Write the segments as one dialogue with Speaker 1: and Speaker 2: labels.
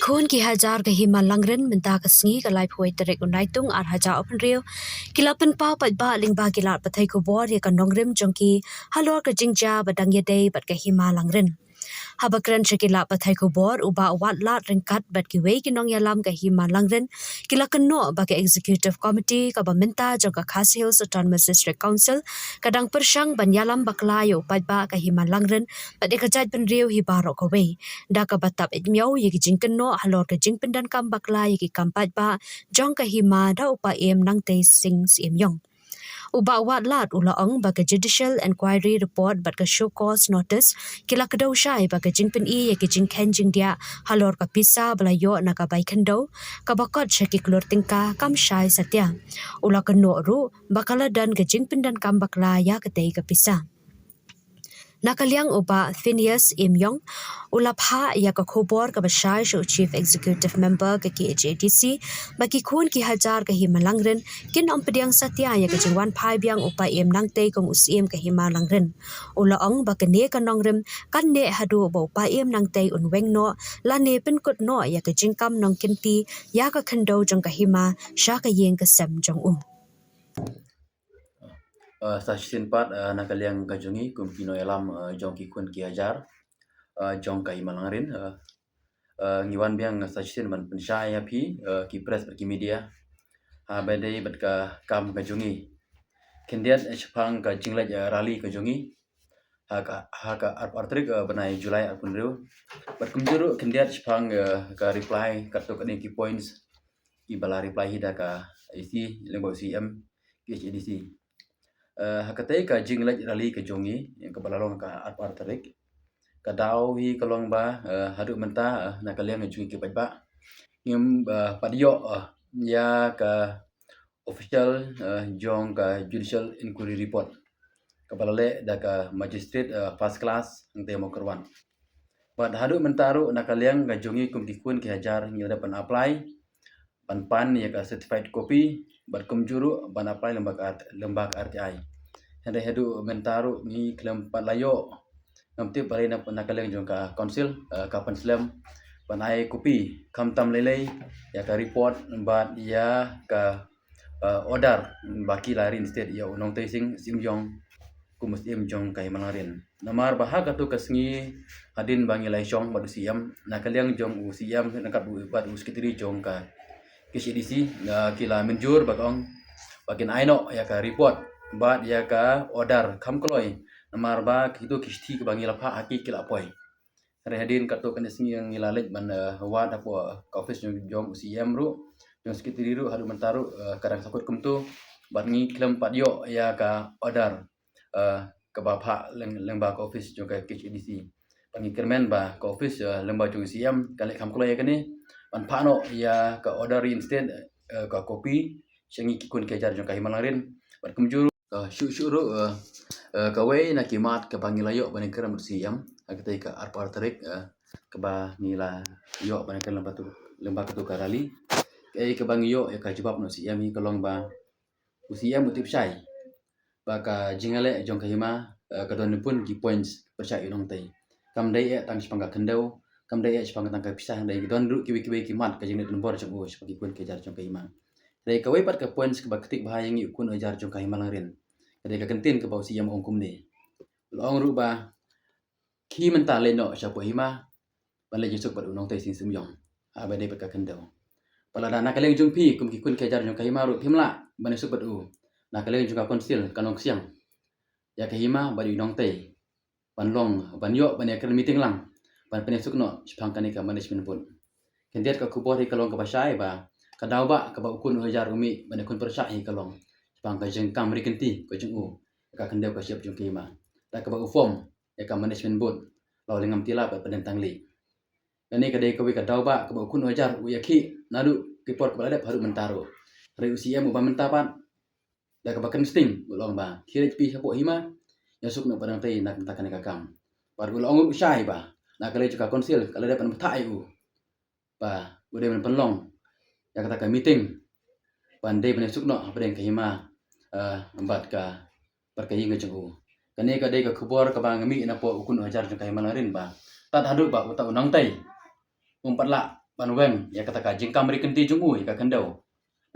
Speaker 1: khon ki hajar ka hima langren menta ka sngi ka lai phoi terek unai tung ar haja open rio kilapan pa pat ba ling ba kilat pathai ko bor ya ka nongrem jongki halor ka jingja badang ye dei bat ka hima langren habakran shakila pathai ko bor uba wat lat ringkat bat ki wei ki nong yalam ka hima langren kilakan no ba ka executive committee ka ba menta jong ka Khas Hills Autonomous District Council kadang persyang ban yalam baklayo pat ba ka hima langren pat ka jat pen rio hi baro ko wei da ka batap it miao ye ki jingken no halor ka jingpen dan kam bakla ye ki kam pat ba jong ka hima da upa em nang te sing sim yong uba wat lat ula ong ba ka judicial inquiry report bat ka show cause notice kila kadau shai ba ka jingpen I ye ki jing khen jing dia halor ka pisa bala yo na ka bai khandau ka bakot shaki klor tingka kam shai satya ula ka no ru bakala dan ka jingpen dan kam bakla ya ka tei ka pisa Nakaliang uba Phineas Imyong ulapha ya ka khobor ka bashai sho chief executive member ka KHADC baki khun ki hajar ka himalangren kin ampediang satya ya ka jingwan phai biang upa em nangte kong usim ka himalangren ula ong ba ka ne ka nongrem kan ne hadu ba upa em nangte unweng no la ne pen kut no ya ka jingkam nong kinpi ya ka khando jong ka hima sha ka yeng ka sam jong
Speaker 2: Stasiun 4 nakaliang kajungi kum kino alam jong ki kun ki ajar jong kai malangrin ngiwan biang stasiun man pensyai api ki press ki media badai bat ka kam kajungi kendiat chapang ka jinglaj rally kajungi haka artrik benai Julai apun riu bat kumjuru kendiat chapang ka reply ka to ki points ki bala reply hida ka isi lengbo CM KHDC hakatai ka jinglaj rally ka jongi yang ka balalong ka artarik ka daw hi kalong ba hadu menta na kaliang jungi ki ba ngim padio ya ka official jong ka judicial inquiry report ka balale da ka magistrate first class ng temo kerwan bad hadu mentaru na kaliang ka jongi kum dikun ki hajar ngil dapat apply pan ya ka certified copy bad kumjuru ban apply lembaga RTI Henry hedu mentaru ni klem palayo namti pare na nakaleng jong ka council kapan slam panai kopi kam tam lele ya ka report bat ya ka order baki larin state ya unong tesing simjong kumus jong kai malarin namar bahag atu kasngi hadin bangi lai syong badu siam nakaleng jong usiam nangkat bat uskitri jong ka KCDC kila menjur bagong bakin aino ya ka report bat ya ka order kam koloi namar ba kitu kishti ke bangi lapha aki kila poi rehadin kato kan singi yang ngilalet man wa dapo ka office jong CM ru jong sekretari ru hadu mentaru kadang sakut kumtu bat ngi klem padio ya ka order ke bapha lengba ka office jong ka KCDC pangi kermen ba ka office lengba jong CM kale kam koloi kani pan phano ya ka order instead ka kopi sengi kikun kejar jong ka himalarin bat kumjuru syuru kawai na kimat ke pangilayo bani keram siam agtai ka arpar tarik ke ba nila yo bani keram lemba tu karali ke bangiyo ya ka jawab no siam hi kolong ba usiam utip syai ba ka jingale jong ka hima ka don pun ki points persyai nong tai kam dai tang sepangga kendau kam dai sepangga tang ka pisah dai don ru kiwi kimat ka jinglet nombor jong sebagai kun ke jar jong ka hima dai kawai pat ka points ke baktik bahaya ngi kun ajar jong ka hima langrin dai ka kentin ke bau siam ong kum ni long ru ba khi men ta lên no sha po hima ban le jesuk pat unong tai sing sim yong ba dai pat ka kendau pala na kaleng jung pi kum ki kun ke jar jong ka hima ru himla ban suk pat u na kaleng jung ka konsil kanong siang ya ka hima ba di nong tai ban long ban yo ban ya meeting lang ban penesuk no spang kanika management pun kendiat ka kubor hi kalong ka basai ba kadau ba ka ba ukun hajar umi ban kun persya hi kalong spang ka jeng kam ri kenti ko jeng u ka kendau ka siap jung ka hima ta ka ba form ya ka management board law lengam tila pa padentang li ani kadai ka wi ka dau ba ka ba kun hajar u yaki nadu report ka balada haru mentaro re UCM ba mentapan da ka ba sting ulong ba kire pi sapo hima ya suk no padang tai nak takan ka kam par ulong usai ba na kale ka konsil kale da pan thai u ba udah men penlong ya kata ka meeting pandai ben suk no padang ka hima embat ka perkai ngejeng kane ka dai ka khubor ka bang mi na po ukun hajar jong kai malarin ba tat hadu ba uta unang tai umpat la banweng ya kata ka jingkam ri kenti jung ya ka kendau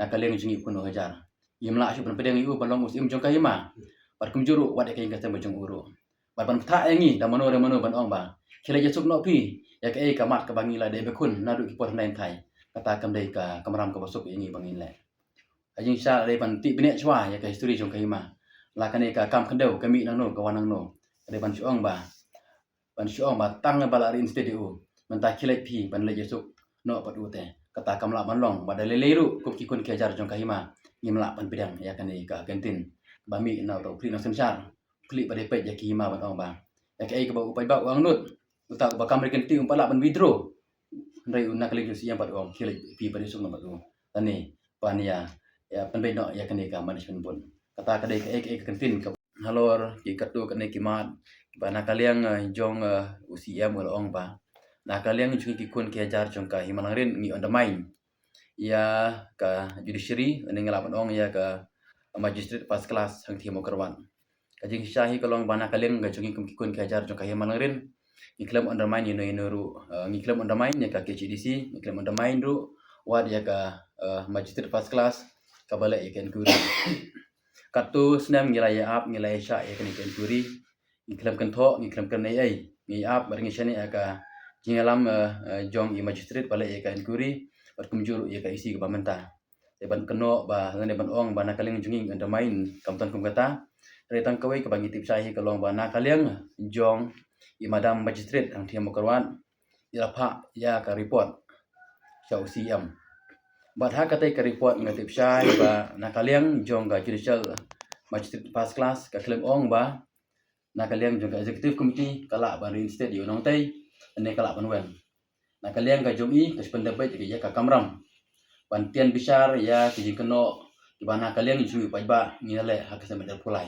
Speaker 2: na kaleng jung ikun hajar yimla shu ban pedeng yu balong usim jung kahima bat kum juru wat ka ingkata jung uru bat ban pta yangi da mano ban ong ba kila jesuk no pi ya ka kamat ka bangi la de bekun na du ki pot nain thai kata kam dei ka kamram ka basuk yangi bangin le ajing sha de ban ti bine chwa ya ka history jung kahima la ka ne ka kam kendau kami nang no ka wanang no de ban chu ong ba tang bala rin studio menta kilai pi ban le jesuk no pat ute kata kamla ban long ba dale leru kup ki kun kejar jong kahima ngimla pan pedang ya kan ka kantin bami na to kli na sensar kli ba de pe ya ki ma ban ong ba ya ka ba upai ba wang nut uta ba kam kantin pala ban withdraw ndai una kali ju siang pat ong kilai pi ba sung na ba tu tani pan ya pan be no ya kan ka management pun kata ka de ka kantin ka halor ki katu kan ki mat ba na kaliang jong UCM wala ong ba na kaliang jung ki kun kejar jong ka himalangrin ngi undermine ya ka judiciary ning ngelapan ong ya ka magistrate first class hang thimo karwan kajing shahi kalong bana kaliang ga jung ki kun kejar jong ka himalangrin ngi claim undermine ino ru ngi claim undermine ya ka KCDC ngi claim undermine ru wad ya ka magistrate first class ka bala ya kan kuri katu snam ngilaya ap ngilaya sha ya kan kuri ngiklam kan tho ngiklam kan ai ngi ap bar ngi shani aka jingalam jong i magistrate bala e kan kuri bar kumjur e ka isi ka pamenta e ban keno ba ngane ban ong ba nakaling junging anda main kamtan kum kata retang kawai ka bangi tip sai ka long ba nakaling jong i madam magistrate ang thiam karwan ila pha ya ka report sa UCM bat ha katai ka report ngatip sai ba nakaling jong ga judicial magistrate first class ka claim ong ba na kaliang jong executive committee kala ban reinstate yu nong tai ane kala ban wen na kaliang ka jong i ka pendapat ya ka kamram ban tian bisar ya ki jing keno ki bana kaliang ju pa ba ngile ha ka sama pulai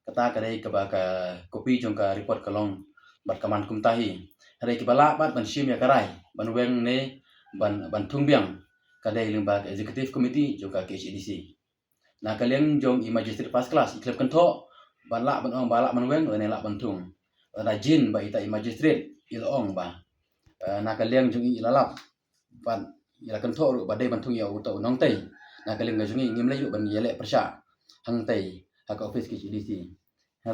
Speaker 2: kata kadai ka ba ka kopi jong ka report kalong bat kaman kum tahi hari ki bala bat ban shim ya karai ban wen ne ban thungbiang kadai limba ka executive committee jong ka KCDC na kaliang jong i magistrate first class iklep kan tho ban la ban ong bala man wen ne la ban tung na jin ba ita i magistrate il ong ba na kaliang jung i lalap ban ila kan tho ru ba dei ban tung ya uto nong tai na kaliang jung i ngim lai ru ban yele persha hang tai ha ka office ki CDC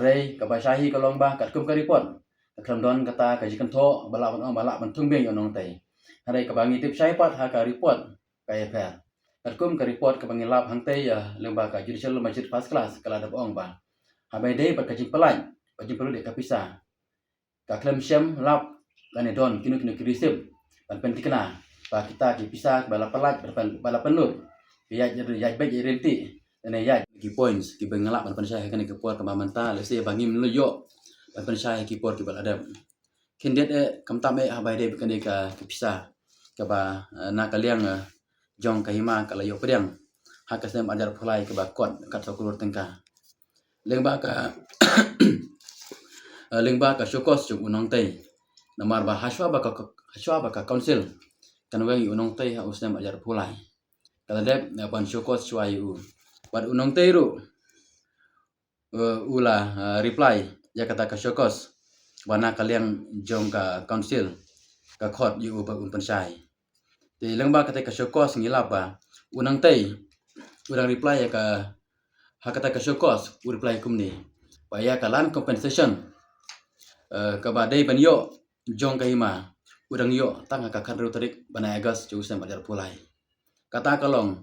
Speaker 2: rei ka ba shahi ka long ba kat kum ka report kram don kata ka jikan tho bala ban tung beng yo nong tai rei ka bangi tip shai pat ha ka report ka FR kat kum ka report ka bangi lap hang tai ya lemba ka judicial magistrate first class kala da ong ba habai dei pat kajing pelai kajing perlu dek kapisa ka klem syam lap lane don kinu kirisip ban pentikna ba kita ki pisa bala pelat bala penut ya jadi ya baik renti ane ya ki points ki bengala ban pensai kan ki por ka mamanta le se bangi mluyo ban pensai ki por ki bal adam kindet kam tam habai dei kan ka pisa ka ba na kaliang jong kahima kala yo pedang hakasem ajar pulai ke ba kot kat sokulur tengka lengba ka syokos jung unong tai namar ba haswa ba ka council kan wang unong tai ha usnam ajar pulai kala dep ban syokos chwa yu bat unong tai ru ula reply ya kata ka syokos bana kaliang jong ka council ka khot yu ba un pensai ti lengba kata ka syokos ngilap ba unong tai urang reply ya ka hakata ka syokos u reply kumni paya kalan compensation ka badai ban yo jong kahima udang yo tang ka kan tarik banai agas ju sem badar pulai kata kalong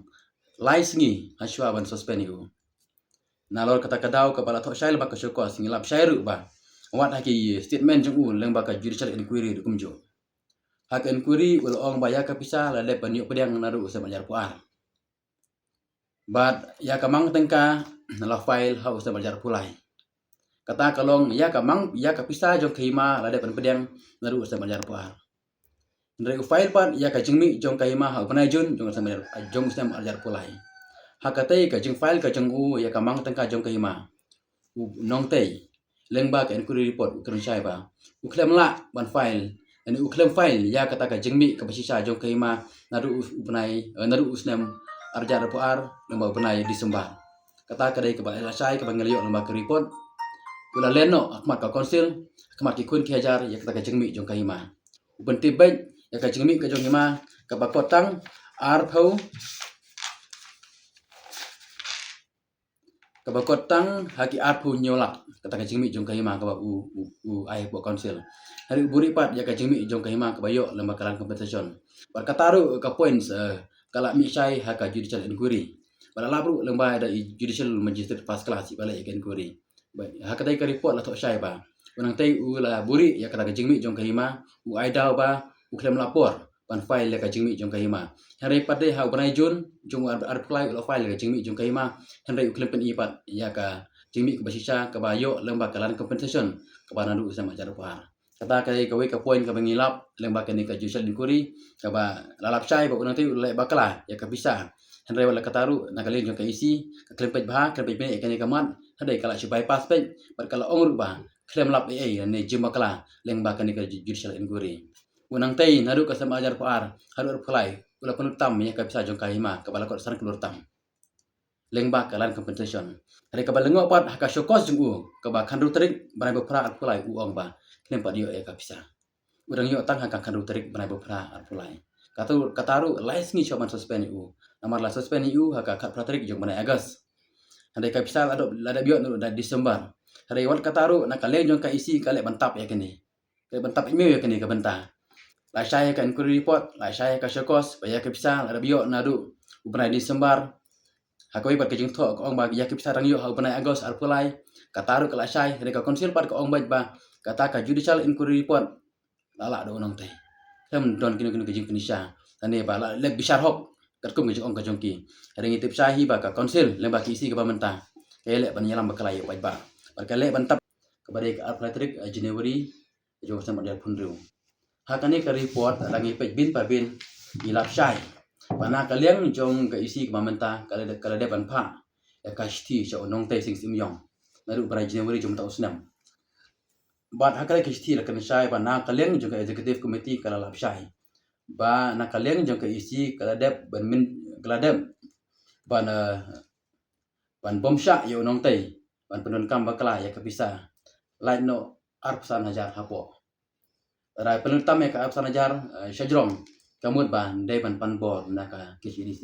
Speaker 2: lais ngi haswa ban suspend yu nalor kata kadau ka bala tho shail ba ka syokos ngilap shairu ba wat haki statement jong u leng ba ka judicial inquiry kumjo hak inquiry ul ong baya ka pisa la le ban yo pedang naru sem badar puar but ya kamang tengka la file haus na bajar pulai kata kalong ya kamang ya kapisa jong kahima la de pan pedang naru sa bajar puar ndre file pan ya ka jingmi jong kahima ha panai jun jong sa bajar pulai hakatai ka jing file ka jong u ya kamang tengka jong kahima u nong tai lengba ka inquiry report u kan shai ba u klem la ban file ani u klem file ya kata ka jingmi ka pasisa jong kahima naru panai naru usnam arjar puar lemba benai disembar kata kadai ke balai lasai ke bangal yo lemba ke report kula leno akmat ka konsil akmat ki kun kejar ya kata ka jengmi jong kahima uben tibet ya ka jingmi ka jong hima ka bakotang arphau ka bakotang haki arphau nyolak kata ka jingmi jong ka hima ka ba u ai bo council hari buri pat ya ka jingmi jong ka hima ka bayo lemba kalan competition bar kataru ka points kala mi syai ha ka judicial inquiry bar labru lemba da judicial magistrate first class bala ya inquiry ha ka dai ka report la to syai ba unang tai u la buri ya kata ka jingmi jong ka hima u ai dau ba u klem lapor pan file ka jingmi jong ka hima hari pat dai ha banai jun jong apply lo file ka jingmi jong ka hima henry u klem pen i pat ya ka jingmi ka basisa ka bayo lemba kalan compensation ka banadu sama jar par kata ka ka we ka point ka bangilap lemba ka ni ka judicial inquiry ka ba lalap sai ba unang tai le bakala ya ka bisa henry wala kataru na kalin jong ka isi ka klem pet bah klem pet be ka ni ka man hadai kala si bypass pet par kala ong ba klem lap ni jim bakala lemba ka ni ka judicial inquiry unang tai nadu ka sama ajar par haru apply ula penutam ya ka bisa jong ka hima ka bala ko san kelur tam lengba kalan compensation hari ka balengo pat ka syokos jung u ka ba khandu terik banai bepra apply u ong ba klem pat dio ya ka bisa urang yo tang ka khandu terik banai bepra apply kataru lais ngi choman suspend u namar la suspend u ha ka khat praterik jong banai agas hari ka bisa lada bio nu da Desember hari wat kataru na kale jong ka isi kale bantap ya kini ke bantap email ya kini ka bantah la saya ka inquiry report la saya ka syokos ba ya ka bisa lada bio nadu u banai Desember hakoi pat kejing tho ko ong ba ya kipsa rang yo ha banai agos arpulai kataru kala sai re ka konsil pat ko ong ba kata ka judicial inquiry report lala do nong tai hem don kino kejing penisha tane ba la lek bisar hok kat kum kejing ong ka jongki re ngi tip sai ba ka konsil le ba kisi ka pamenta ele ban yalam ba kala yo ba ka le ban tap ka bare ka arplatrik January jo sama dia punru hakane ka report rangi pej bin pa bin ilap sai Pana kalian jong ke isi ke mamenta kalau de ban pa ya ka shti cho nong tai sing sim yong naru bara January jom ta usnam bat hakale ke shti la kan shai pana kalian jong ke executive committee kala lap shai ba na kalian jong ke isi kala de ban min kala de ban bom sha yo nong tai ban penun kam bakala ya ka bisa lain no arpsan hajar hapo rai penun tam ya ka arpsan hajar shajrong kamut ban dai ban pan bor na ka KCDC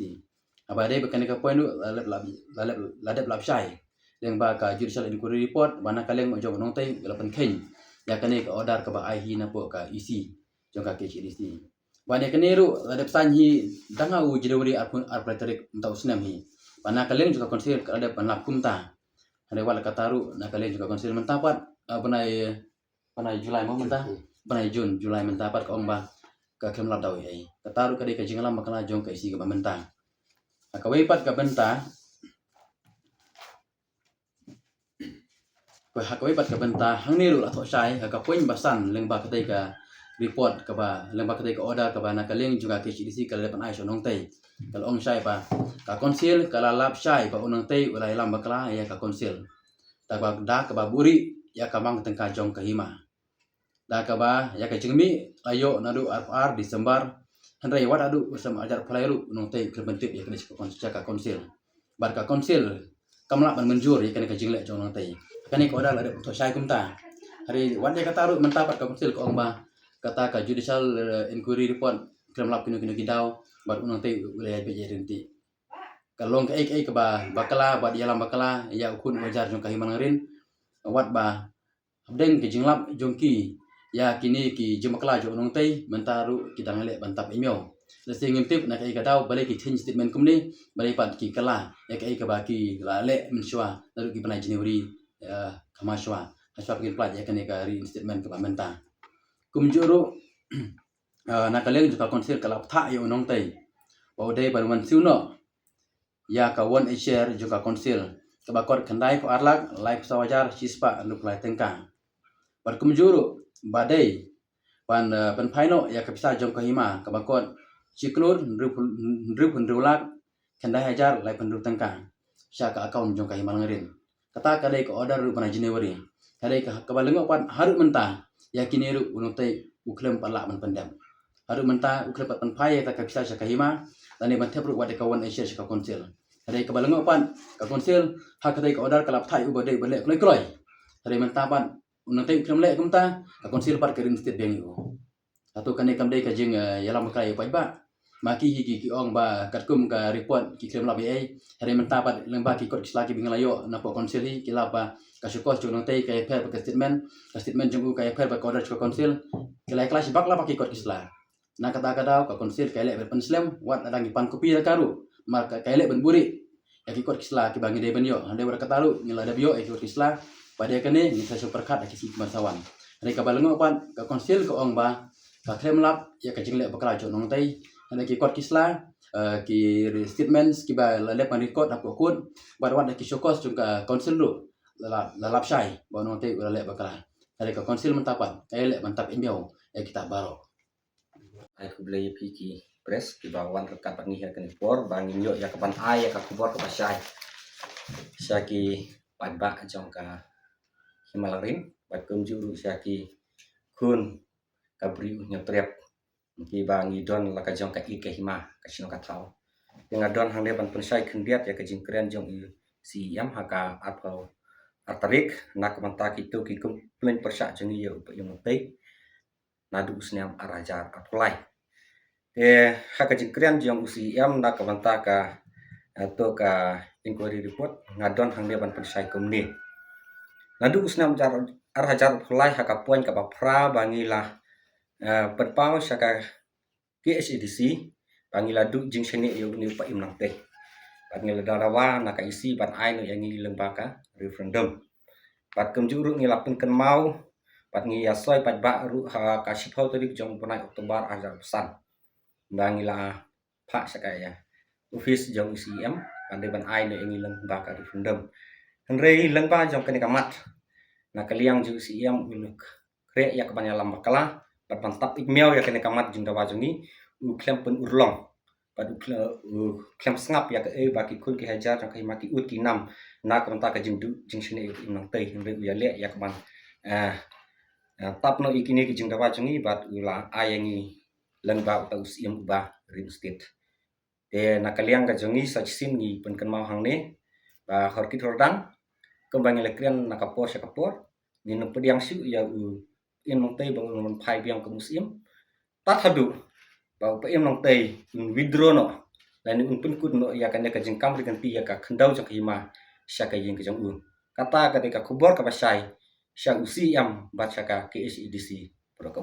Speaker 2: aba dai bakan ka point ladap lap shai deng ba ka judicial inquiry report bana kaleng mo jong nong tai galapan khen ya kane ka order ka ba ai hi na po ka isi jong ka KCDC bana kane ru ladap san hi danga u January arplatrik entau snam hi bana kaleng juga konsil ka ladap ban lap kumta hare wala kataru na kaleng juga konsil mentapat panai Julai mo menta panai Julai mentapat ka ong ba ka kem lap daw ai kataru ka de ka jinglam makala jong ka isi ka bamenta ka weipat ka benta ko ha ka weipat ka benta hang ni ru la tho sai ka poin basan leng ba ka te ka report ka ba leng ba ka te ka order ka ba na ka leng juga ke CDC ka le pan ai so nong tai kal ong sai pa ka konsil ka la lap sai pa unang tai ulai lam bakala ya ka konsil ta ba da ka ba buri ya ka mang tengka jong ka hima da ka ba ya ka jingmi ayo nadu ar Desember henry wat adu sama ajar pelairu nong tai kebentuk ya kena ka konsil bar ka konsil kamla ban menjur ya kena ka jingle jong nong tai kani ko ada to sai kumta hari wat ya kata ru mentapat ka konsil ko ong ba kata ka judicial inquiry report kremlap kino kidau bar nong tai wilayah beje renti kalong ka ek ka ba bakala ba dialam bakala ya ukun wajar jong ka himangarin wat ba deng ke jinglap jongki ya kini ki jumakla jo nong tai mentaru kita ngale bantap imyo lesing ngintip nak ai kadau balik ki change statement kumni balik pat ki kala ya kai ka baki la le menswa lalu ki panai January kamaswa aswa ki plat ya kan ka reinstatement ka menta kumjuru nak kaleng juga konsil kala tha yo nong tai o dei barman siuno ya ka won share juga konsil ka bakor kandai ko arlak live sawajar sispa anu plai tengka bar kumjuru badai pan paino ya kapisa jong kahima kabakot siklur ndrup ndrulak kandai hajar lai pendru tengka sya ka account jong kahima ngerin kata kadai ko order ru pana January kadai ka kabalengo pan haru menta ya kini ru unotai uklem palak man pendam haru menta uklem pan pai ta kapisa sya kahima tani ban tepru wade kawan asia sya konsil kadai kabalengo pan ka konsil ha kadai ka order kalap thai ubadai bale kloi kadai menta pan unang tay krem le kumta ka konsil par kerin state bank yo Satu kan ikam dei ka jing yalam kai pai ba. Maki ki ong ba katkum ka report ki klem labi ai. Hari mentapat lembah ki kot selagi binglayo na po konsil hi kilapa ka syukos chung tei ka per ka statement jung ka per ba order ka konsil kilai kelas bak la ki kot kisla. Na kata ka konsil ka lek penslam wat adang ipan kopi karu. Maka ka lek ben buri ya ki kot kisla ki bangi dei ben yo. Hande ora katalu ngila da bio ki kot kisla. Pada kene ni sa super kat ki si masawan. Hari ka balengo pan ka konsil ka ong ba ka klem lap ya ka jingle bakala jo nong tai ana ki kot kisla ki statements ki ba la lep record apa kun ba wat ki syokos chung ka konsil lu la lap syai ba nong tai la lep bakala ada ka konsil mentapan kai lep mantap email ya kita baro
Speaker 3: ai ku beli piki press ki bawan rekat bangi ya kan por bangi yo ya kapan ai ya ka kubor ka pasai syaki padba jong ka himalarin bat kum juru syaki kun kabri nyotrep ki bangi don la ka jong ka ike hima ka sino ka tau dengan don hang depan pensai kendiat ya ka jingkren jong si yam haka apau artarik nak mantak itu ki kumplain persa jong yo yung tei nadu usniam arajar apulai haka jingkren jong UCM nak mantaka atau ka inquiry report ngadon hang depan pensai kumni nadu usniam arajar apulai haka poin ka pra bangilah perpau saka KSEDC bangila du jing seni yo ni pa imnang teh bangila darawa naka isi ban ai no yang lembaka referendum bat kemjuru ngilapin ken mau bat ngi yasoi bat ba ru ha kasih hol tadi jong punai Oktober ajar pesan bangila pak saka ya office jong UCM bande ban ai no yang lembaka referendum henrei lengba jong kene kamat nakaliang jong UCM uluk kre ya kabanya lambakala pat mantap email ya kene kamat jing dawa jungi klem pun urlong pat klem sengap ya ke baki kun ki hajar ka maki ut ki nam na ka manta ka jing du jing sini nang tei hingre ya le ya kaman tap no ikini ki jing dawa jungi bat ula ayangi lengba ta usim ba real estate de nakaliang ka jungi sachsin ni pun kan mau hang ne ba horkit hordang kembang elektrian nakapor syakapor ni no pediang su ya in mong tei bang mon phai biang ka musim tat hadu ba pa im nong tei withdraw no lain un pun kut no ya kan ka jingkam ri kan pi ya ka khandau jak hima sya ka yin ka jong un kata ka de ka khubor ka pasai sya UCM ba sya ka KSEDC pro ka